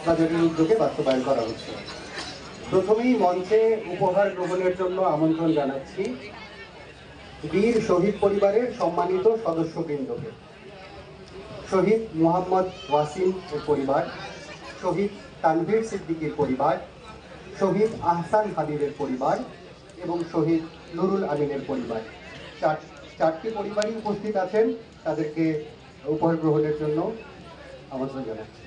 কক্সবাজারের উদ্যোগে বাস্তবায়ন করা হচ্ছে। প্রথমেই মঞ্চে উপহার গ্রহণের জন্য আমন্ত্রণ জানাচ্ছি বীর শহীদ পরিবারের সম্মানিত সদস্যবৃন্দকে। শহীদ মোহাম্মদ ওয়াসিম এর পরিবার, শহীদ তানভীর সিদ্দিকীর পরিবার, শহীদ আহসান হাবিবের পরিবার এবং শহীদ নুরুল আমিনের পরিবার, চারটি পরিবারই উপস্থিত আছেন। তাদেরকে উপহার গ্রহণের জন্য আমন্ত্রণ জানাচ্ছি।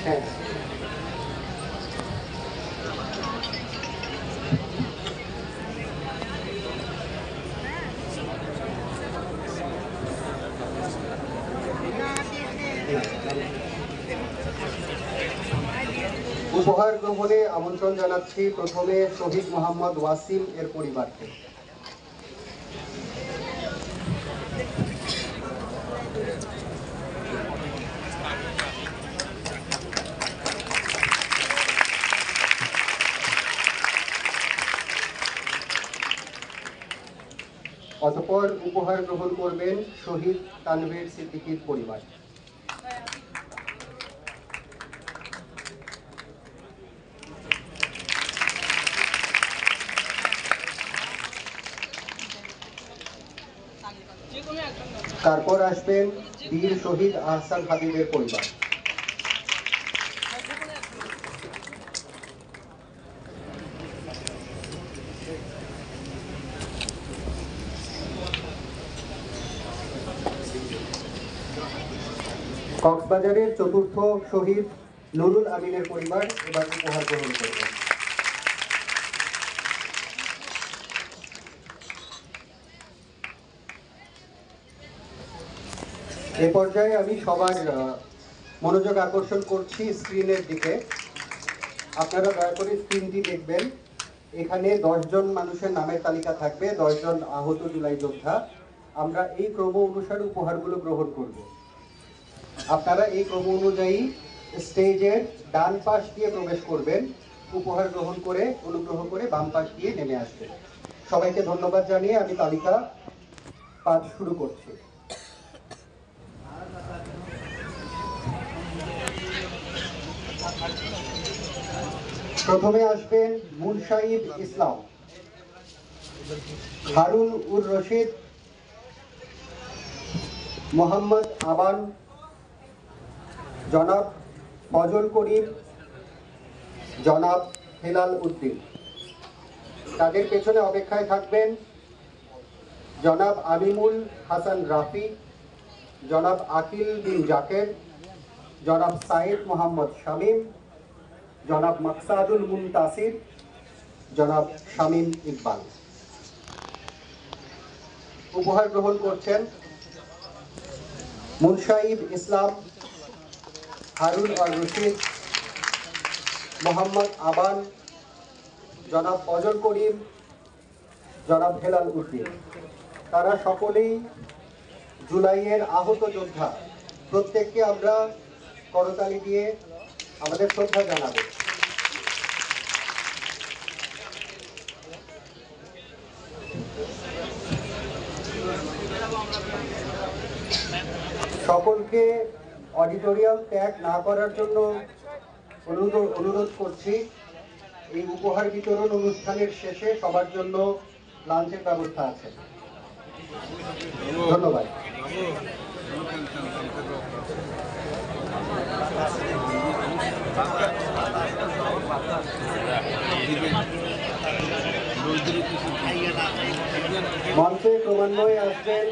হ্যাঁ, উপহার গ্রহণে আমন্ত্রণ জানাচ্ছি প্রথমে শহীদ মোহাম্মদ ওয়াসিম এর পরিবারকে। অতঃপর উপহার গ্রহণ করবেন শহীদ তানভীর সিদ্দিকীর পরিবার। তারপর আসবেন বীর শহীদ আহসান হাবিবের পরিবার। কক্সবাজারের চতুর্থ শহীদ নুরুল আমিনের পরিবার এবার উপহার গ্রহণ করবেন। এ পর্যায়ে আমি সবার মনোযোগ আকর্ষণ করছি স্ক্রিনের দিকে। আপনারা দয়া করে স্ক্রিনটি দেখবেন। এখানে 10 জন মানুষের নামের তালিকা থাকবে, 10 জন আহত জুলাই যোদ্ধা। আমরা এই ক্রম অনুসারে উপহারগুলো গ্রহণ করব। আপনারা এই ক্রম অনুযায়ী স্টেজের ডান পাশ দিয়ে প্রবেশ করবেন, উপহার গ্রহণ করে অনুগ্রহ করে বাম পাশ দিয়ে নেমে আসবেন। সবাইকে ধন্যবাদ জানিয়ে আমি তালিকা পাঠ শুরু করছি। প্রথমে আসবেন মুনসাইব ইসলাম, হারুন উর রশিদ, মোহাম্মদ আবান, জনাব ফজল করিম, জনাব হেলাল উদ্দিন। তাদের পেছনে অপেক্ষায় থাকবেন জনাব আমিমুল হাসান রাফি, জনাব আকিল বিন জাকের, জনাব সাইদ মোহাম্মদ শামীম, জনাব মাকসাদুল মুনতাসির, জনাব শামীম ইকবাল। উপহার গ্রহণ করছেন মুনসাইব ইসলাম, হারুন আর রশিদ, মোহাম্মদ আবান, জনাব ফজল করিম, জনাব হেলাল উদ্দিন। তারা সকলেই জুলাইয়ের আহত যোদ্ধা। প্রত্যেককে আমরা করতালি দিয়ে আমাদের শ্রদ্ধা জানাবো। সকলকে অডিটোরিয়াম ত্যাগ না করার জন্য অনুরোধ করছি। এই উপহার বিতরণ অনুষ্ঠানের শেষে সবার জন্য লাঞ্চের ব্যবস্থা আছে। ধন্যবাদ। মঞ্চে ক্রমান্বয়ে আসবেন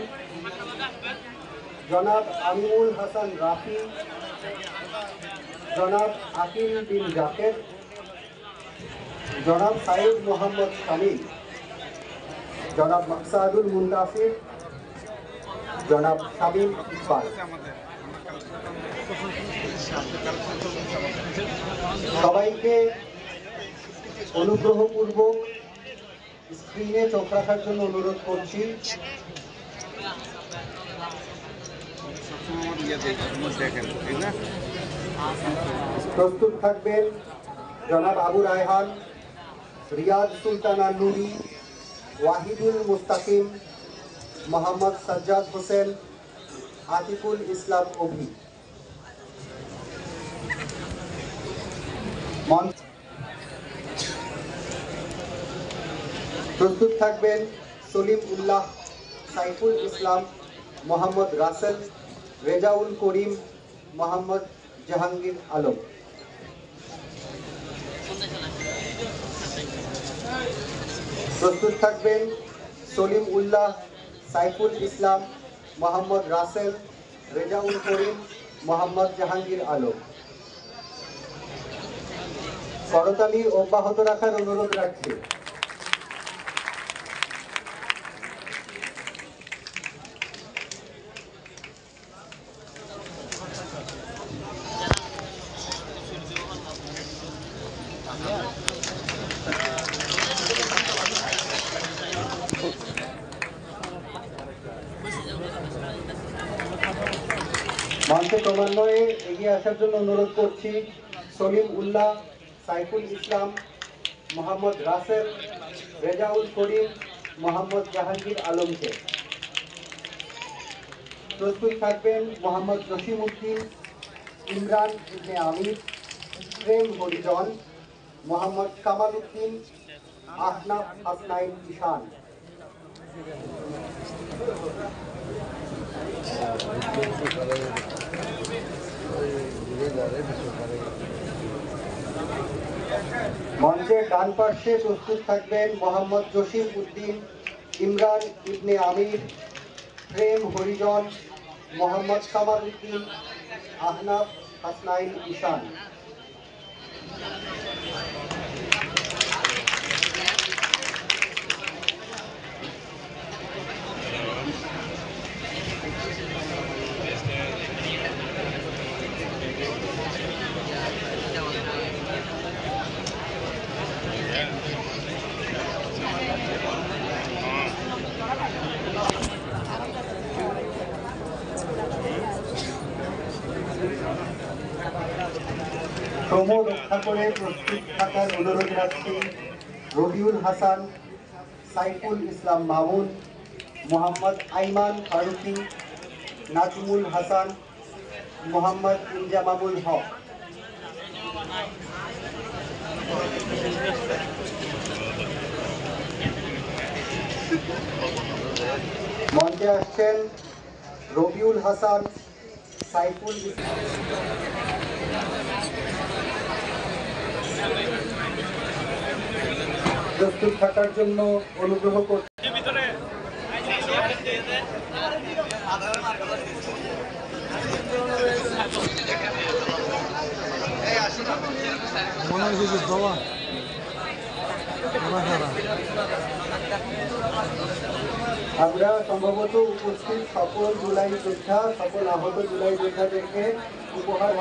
জনাব আমিমুল হাসান রাফি, জনাব আকিল বিন জাকের, জনাব সাইদ মোহাম্মদ শামীম, জনাব মাকসাদুল মুনতাসির, জনাব শামীম ইকবাল। সবাইকে অনুগ্রহপূর্বক স্ক্রিনে চোখ রাখার জন্য অনুরোধ করছি। দেখেন ঠিক না। প্রস্তুত থাকবেন জনাব আবু রায়হান, রিয়াজ সুলতানা নুরি, ওয়াহিদুল মুস্তাকিম, মোহাম্মদ সাজ্জাদ হোসেন, আতিকুল ইসলাম অভি। প্রস্তুত থাকবেন সলিম উল্লাহ, সাইফুল ইসলাম, মোহাম্মদ রাসেল, রেজাউল করিম, মোহাম্মদ জাহাঙ্গীর আলম। প্রস্তুত থাকবেন সলিম উল্লাহ, সাইফুল ইসলাম, মোহাম্মদ রাসেল, রেজাউল করিম, মোহাম্মদ জাহাঙ্গীর আলম। করতালি অব্যাহত রাখার অনুরোধ রাখছি। মঞ্চে ক্রমান্বয়ে এগিয়ে আসার জন্য অনুরোধ করছি সলিম উল্লাহ, সাইফুল ইসলাম, মোহাম্মদ রাসেল, রেজাউল করিম, মোহাম্মদ জাহাঙ্গীর আলমকে। প্রস্তুত থাকবেন মোহাম্মদ জসিম উদ্দিন, ইমরান ইবনে আমির, প্রেম হরিজন, মোহাম্মদ কামাল উদ্দিন, আহনাফ হাসনাইন ঈশান। মঞ্চের ডান পার্শ্বে প্রস্তুত থাকবেন মোহাম্মদ জসিম উদ্দিন, ইমরান ইবনে আমির, প্রেম হরিজন, মোহাম্মদ কামাল উদ্দিন, আহনাফ হাসনাইন ঈশান। ক্রম রক্ষা করে প্রস্তুত থাকার অনুরোধ রাখছি রবিউল হাসান, সাইফুল ইসলাম মামুন, মোহাম্মদ আইমান ফারুকি, নাজমুল হাসান, মোহাম্মদ ইনজামামুল হক। মঞ্চে আসছেন রবিউল হাসান, সাইফুল ইসলাম। প্রস্তুত থাকার জন্য অনুগ্রহ করছি। আমরা সম্ভবত উপস্থিত সকল জুলাই যোদ্ধা, সকল আহত জুলাই যোদ্ধাদেরকে উপহার